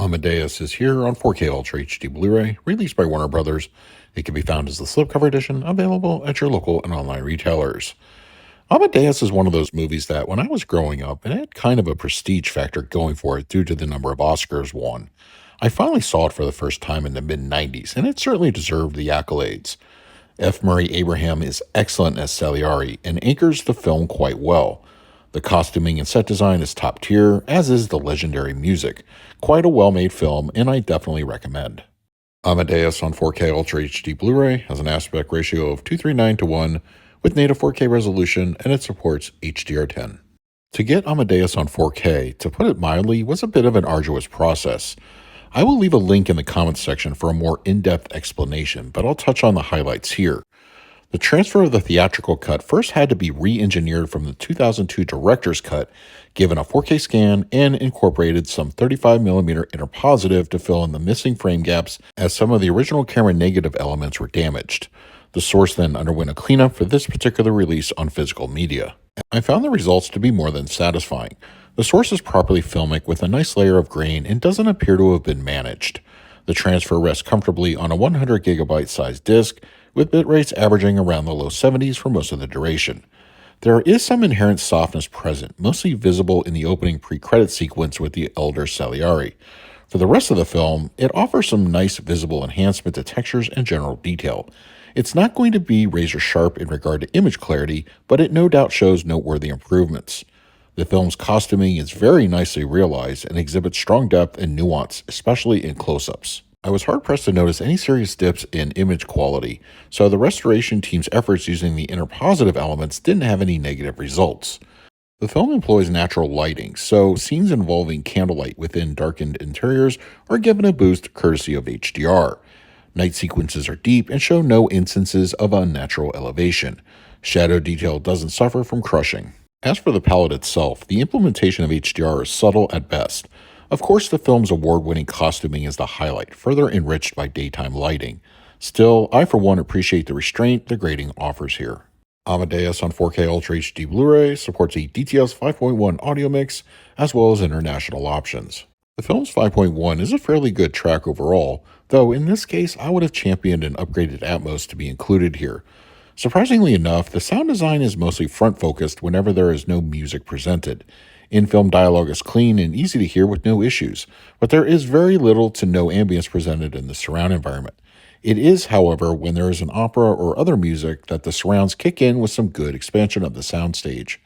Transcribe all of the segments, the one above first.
Amadeus is here on 4K Ultra HD Blu-ray, released by Warner Brothers. It can be found as the slipcover edition, available at your local and online retailers. Amadeus is one of those movies that, when I was growing up, it had kind of a prestige factor going for it due to the number of Oscars won. I finally saw it for the first time in the mid-90s, and it certainly deserved the accolades. F. Murray Abraham is excellent as Salieri and anchors the film quite well. The costuming and set design is top tier, as is the legendary music. Quite a well-made film, and I definitely recommend. Amadeus on 4K Ultra HD Blu-ray has an aspect ratio of 239:1 with native 4K resolution, and it supports HDR10. To get Amadeus on 4K, to put it mildly, was a bit of an arduous process. I will leave a link in the comments section for a more in-depth explanation, but I'll touch on the highlights here. The transfer of the theatrical cut first had to be re-engineered from the 2002 director's cut, given a 4K scan, and incorporated some 35mm interpositive to fill in the missing frame gaps, as some of the original camera negative elements were damaged. The source then underwent a cleanup for this particular release on physical media. I found the results to be more than satisfying. The source is properly filmic with a nice layer of grain and doesn't appear to have been managed. The transfer rests comfortably on a 100GB size disc, with bit rates averaging around the low 70s for most of the duration. There is some inherent softness present, mostly visible in the opening pre-credit sequence with the elder Salieri. For the rest of the film, it offers some nice visible enhancement to textures and general detail. It's not going to be razor sharp in regard to image clarity, but it no doubt shows noteworthy improvements. The film's costuming is very nicely realized and exhibits strong depth and nuance, especially in close-ups. I was hard-pressed to notice any serious dips in image quality, so the restoration team's efforts using the interpositive elements didn't have any negative results. The film employs natural lighting, so scenes involving candlelight within darkened interiors are given a boost courtesy of HDR. Night sequences are deep and show no instances of unnatural elevation. Shadow detail doesn't suffer from crushing. As for the palette itself, the implementation of HDR is subtle at best. Of course, the film's award-winning costuming is the highlight, further enriched by daytime lighting. Still, I for one appreciate the restraint the grading offers here. Amadeus on 4K Ultra HD Blu-ray supports a DTS 5.1 audio mix, as well as international options. The film's 5.1 is a fairly good track overall, though in this case I would have championed an upgraded Atmos to be included here. Surprisingly enough, the sound design is mostly front-focused whenever there is no music presented. In-film dialogue is clean and easy to hear with no issues, but there is very little to no ambience presented in the surround environment. It is, however, when there is an opera or other music that the surrounds kick in with some good expansion of the soundstage.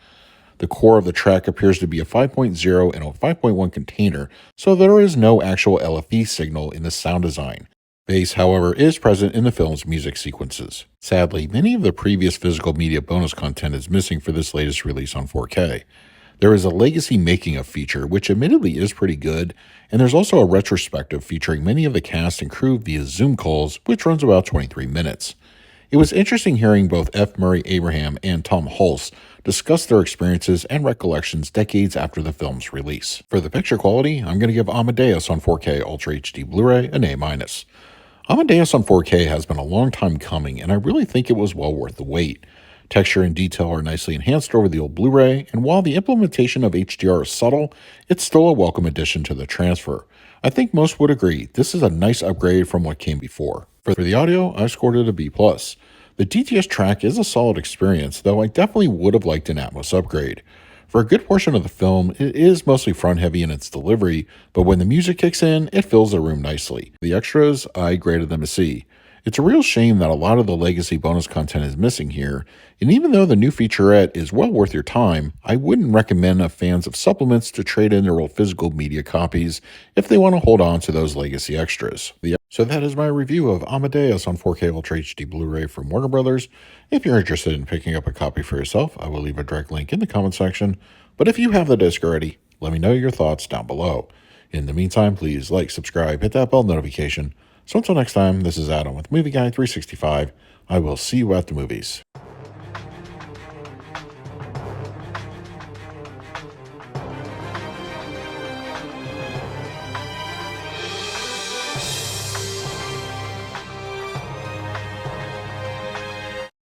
The core of the track appears to be a 5.0 and a 5.1 container, so there is no actual LFE signal in the sound design. Bass, however, is present in the film's music sequences. Sadly, many of the previous physical media bonus content is missing for this latest release on 4K. There is a legacy making-of feature, which admittedly is pretty good, and there's also a retrospective featuring many of the cast and crew via Zoom calls, which runs about 23 minutes. It was interesting hearing both F. Murray Abraham and Tom Hulse discuss their experiences and recollections decades after the film's release. For the picture quality, I'm going to give Amadeus on 4K Ultra HD Blu-ray an A-. Amadeus on 4K has been a long time coming, and I really think it was well worth the wait. Texture and detail are nicely enhanced over the old Blu-ray, and while the implementation of HDR is subtle, it's still a welcome addition to the transfer. I think most would agree this is a nice upgrade from what came before. For the audio, I scored it a B+. The DTS track is a solid experience, though I definitely would have liked an Atmos upgrade. For a good portion of the film, it is mostly front-heavy in its delivery, but when the music kicks in, it fills the room nicely. The extras, I graded them a C. It's a real shame that a lot of the legacy bonus content is missing here, and even though the new featurette is well worth your time, I wouldn't recommend fans of supplements to trade in their old physical media copies if they want to hold on to those legacy extras. So that is my review of Amadeus on 4K Ultra HD Blu-ray from Warner Brothers. If you're interested in picking up a copy for yourself, I will leave a direct link in the comment section, but if you have the disc already, let me know your thoughts down below. In the meantime, please like, subscribe, hit that bell notification. So until next time, this is Adam with Movie Guy 365. I will see you at the movies.